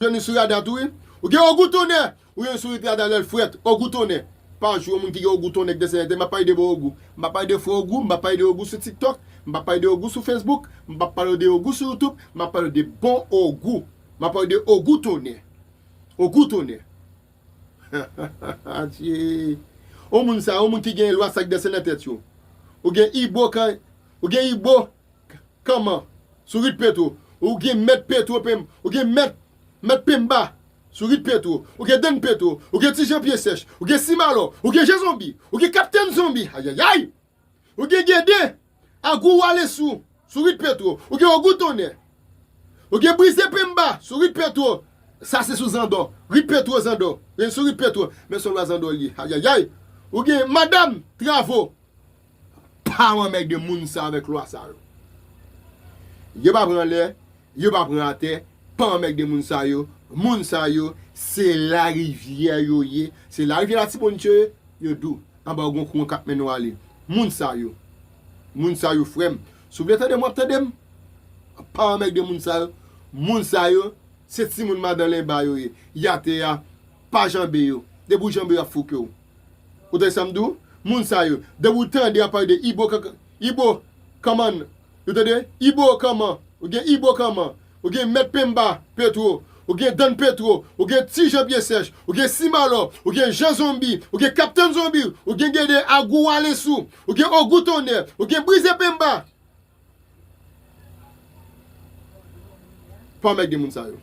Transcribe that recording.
Je ne suis pas tout. Ou bien au goutonné. Ou bien sur dans le fouet. Au goutonné. Pas un jour, qui a au goutonné de dessin. Je ne parle de bon goût. Je parle de faux goût. Je parle de goût sur TikTok. Je parle de goût sur Facebook. Je parle de goût sur YouTube. Je parle de bon au goût. Je parle de au goutonné. Au goutonné. Au monde ça, au monde qui gagne loi sac de la tête yo. Ou gen Ibo kan, ou gen Ibo comment sur rit petro, ou gen met petro pem, ou gen met pemba sur rit petro, ou gen den petro, ou gen Tijan pied sèche, ou gen Simalo, ou gen Zombie, ou gen Captain Zombie. Aïe aïe aïe. Ou gen Gede Agou wale sur rit petro, ou gen Ogoutonne. Ou gen Brise Pemba sur rit petro. Ça c'est sous Zando. Rit petro Zando. Et sur rit petro, mais sur la Zando li. Aïe aïe aïe. Ou gen Madame Travaux. Pas un mec de moun ça avec loi ça. Yo pas prendre l'air, yo pas prendre la terre, pas un mec de moun ça yo. Moun ça yo, c'est la rivière yo yé, c'est la rivière la Tibonche yo dou. En bas gon kon kap men aller. Moun ça yo. Moun ça yo frère. Souvenez de moi tandem. Pas un mec de moun ça yo. Moun ça yo, c'est ti moun ma dans les ba yo yé. Yate ya, pas jambe yo. De bou jambe yo fouke yo. Ou te samdou? Moun sa yo, de vous tande à parler de Ibo, comment? Vous entendez? Ibo, comment? Ou gen Ibo, comment? Ou gen Met Pemba, Petro, ou gen Dan Petro, ou gen Tijan bien sèche, ou gen Simalo, ou gen Jean Zombie, ou gen Captain Zombie, ou gen Gede Agou wale sou, ou gen Ogoutonne, ou gen Brise Pemba. Pas mec de moun sa yo.